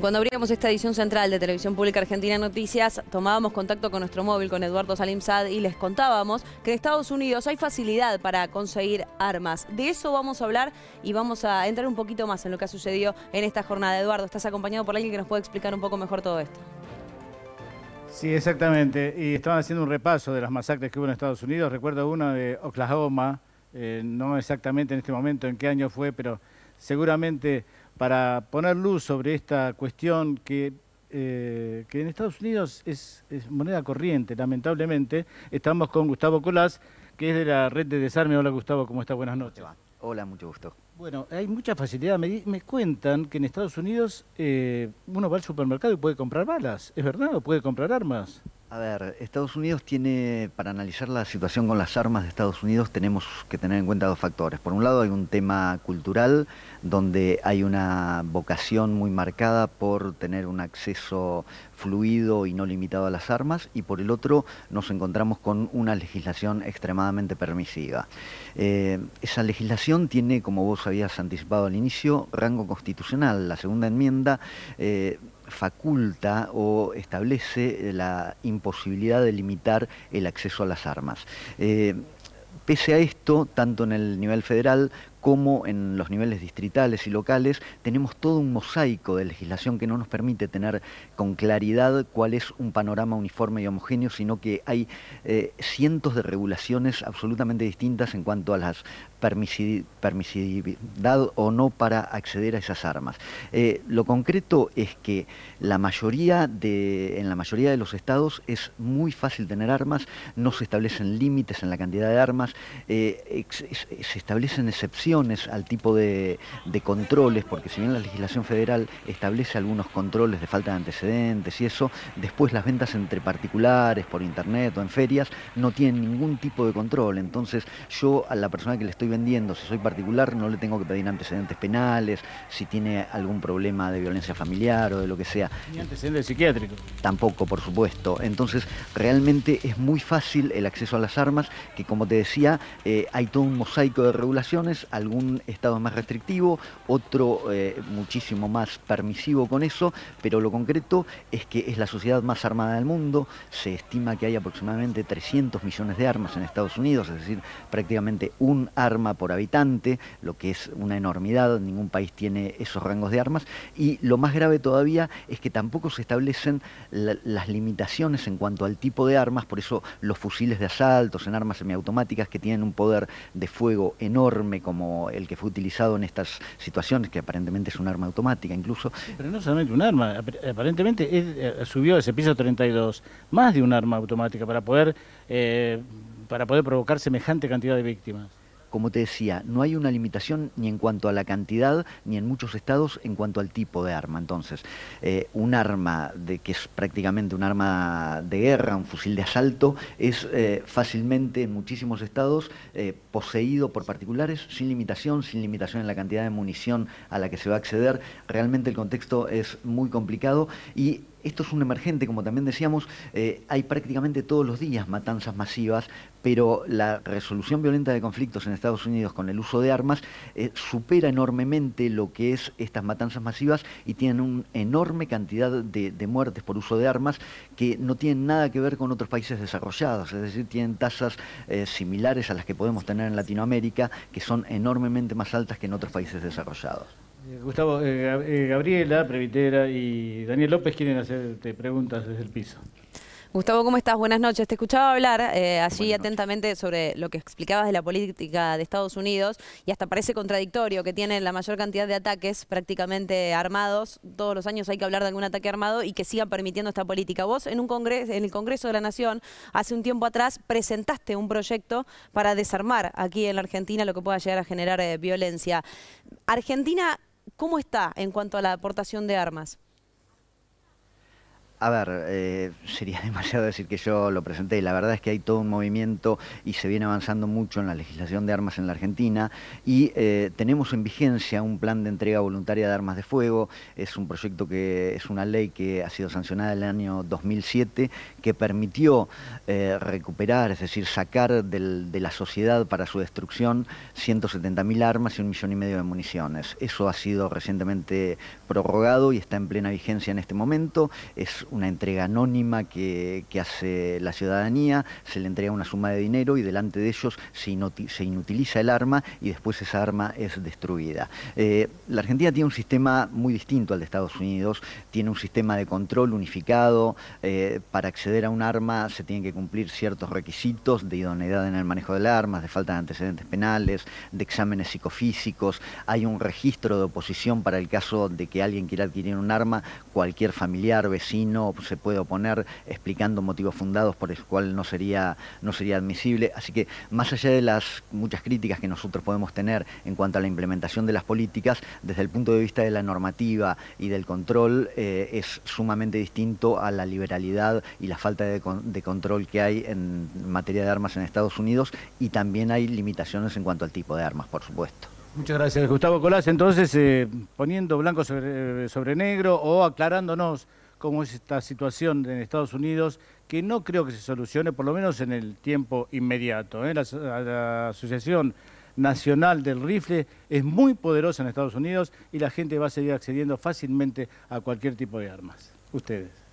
Cuando abríamos esta edición central de Televisión Pública Argentina Noticias, tomábamos contacto con nuestro móvil, con Eduardo Salim Saad, y les contábamos que en Estados Unidos hay facilidad para conseguir armas. De eso vamos a hablar y vamos a entrar un poquito más en lo que ha sucedido en esta jornada. Eduardo, estás acompañado por alguien que nos puede explicar un poco mejor todo esto. Sí, exactamente. Y estaban haciendo un repaso de las masacres que hubo en Estados Unidos. Recuerdo una de Oklahoma, no exactamente en este momento en qué año fue, pero seguramente para poner luz sobre esta cuestión que en Estados Unidos es moneda corriente, lamentablemente. Estamos con Gustavo Colás, que es de la red de Desarme. Hola Gustavo, ¿cómo estás? Buenas noches. Hola, mucho gusto. Bueno, hay mucha facilidad. Me cuentan que en Estados Unidos uno va al supermercado y puede comprar balas. ¿Es verdad? ¿O puede comprar armas? A ver, Estados Unidos tiene, para analizar la situación con las armas de Estados Unidos, tenemos que tener en cuenta dos factores. Por un lado hay un tema cultural, donde hay una vocación muy marcada por tener un acceso fluido y no limitado a las armas, y por el otro nos encontramos con una legislación extremadamente permisiva. Esa legislación tiene, como vos habías anticipado al inicio, rango constitucional. La segunda enmienda faculta o establece la imposibilidad de limitar el acceso a las armas. Pese a esto, tanto en el nivel federal como en los niveles distritales y locales, tenemos todo un mosaico de legislación que no nos permite tener con claridad cuál es un panorama uniforme y homogéneo, sino que hay cientos de regulaciones absolutamente distintas en cuanto a las permisividad o no para acceder a esas armas. Lo concreto es que en la mayoría de los estados es muy fácil tener armas, no se establecen límites en la cantidad de armas, se establecen excepciones al tipo de controles, porque si bien la legislación federal establece algunos controles de falta de antecedentes y eso, después las ventas entre particulares, por internet o en ferias, no tienen ningún tipo de control. Entonces yo a la persona que le estoy vendiendo, si soy particular, no le tengo que pedir antecedentes penales, si tiene algún problema de violencia familiar o de lo que sea. ¿Ni antecedentes psiquiátricos? Tampoco, por supuesto. Entonces realmente es muy fácil el acceso a las armas, que como te decía, hay todo un mosaico de regulaciones, algún estado más restrictivo, otro muchísimo más permisivo con eso, pero lo concreto es que es la sociedad más armada del mundo. Se estima que hay aproximadamente 300 millones de armas en Estados Unidos, es decir, prácticamente un arma por habitante, lo que es una enormidad. Ningún país tiene esos rangos de armas, y lo más grave todavía es que tampoco se establecen las limitaciones en cuanto al tipo de armas. Por eso los fusiles de asalto en armas semiautomáticas, que tienen un poder de fuego enorme como el que fue utilizado en estas situaciones, que aparentemente es un arma automática incluso. Sí, pero no solamente un arma, aparentemente subió a ese piso 32 más de un arma automática para poder provocar semejante cantidad de víctimas. Como te decía, no hay una limitación ni en cuanto a la cantidad, ni en muchos estados en cuanto al tipo de arma. Entonces, un arma que es prácticamente un arma de guerra, un fusil de asalto, es fácilmente en muchísimos estados poseído por particulares sin limitación en la cantidad de munición a la que se va a acceder. Realmente el contexto es muy complicado, y esto es un emergente, como también decíamos. Hay prácticamente todos los días matanzas masivas, pero la resolución violenta de conflictos en Estados Unidos con el uso de armas supera enormemente lo que es estas matanzas masivas, y tienen una enorme cantidad de muertes por uso de armas que no tienen nada que ver con otros países desarrollados, es decir, tienen tasas similares a las que podemos tener en Latinoamérica, que son enormemente más altas que en otros países desarrollados. Gustavo, Gabriela Previtera y Daniel López quieren hacerte preguntas desde el piso. Gustavo, ¿cómo estás? Buenas noches. Te escuchaba hablar allí atentamente sobre lo que explicabas de la política de Estados Unidos, y hasta parece contradictorio que tienen la mayor cantidad de ataques prácticamente armados. Todos los años hay que hablar de algún ataque armado, y que sigan permitiendo esta política. Vos en el Congreso de la Nación, hace un tiempo atrás, presentaste un proyecto para desarmar aquí en la Argentina lo que pueda llegar a generar violencia. Argentina, ¿cómo está en cuanto a la aportación de armas? A ver, sería demasiado decir que yo lo presenté. La verdad es que hay todo un movimiento y se viene avanzando mucho en la legislación de armas en la Argentina y tenemos en vigencia un plan de entrega voluntaria de armas de fuego. Es un proyecto que es una ley que ha sido sancionada en el año 2007 que permitió recuperar, es decir, sacar de la sociedad para su destrucción 170.000 armas y 1,5 millones de municiones. Eso ha sido recientemente prorrogado y está en plena vigencia en este momento. Es una entrega anónima que hace la ciudadanía, se le entrega una suma de dinero y delante de ellos se inutiliza el arma y después esa arma es destruida. La Argentina tiene un sistema muy distinto al de Estados Unidos, tiene un sistema de control unificado. Para acceder a un arma se tienen que cumplir ciertos requisitos de idoneidad en el manejo del arma, de falta de antecedentes penales, de exámenes psicofísicos. Hay un registro de oposición para el caso de que alguien quiera adquirir un arma, cualquier familiar, vecino se puede oponer explicando motivos fundados por el cual no sería admisible. Así que más allá de las muchas críticas que nosotros podemos tener en cuanto a la implementación de las políticas, desde el punto de vista de la normativa y del control, es sumamente distinto a la liberalidad y la falta de control que hay en materia de armas en Estados Unidos, y también hay limitaciones en cuanto al tipo de armas, por supuesto. Muchas gracias, Gustavo Colás. Entonces, poniendo blanco sobre negro o aclarándonos cómo es esta situación en Estados Unidos, que no creo que se solucione, por lo menos en el tiempo inmediato. La Asociación Nacional del Rifle es muy poderosa en Estados Unidos y la gente va a seguir accediendo fácilmente a cualquier tipo de armas. Ustedes.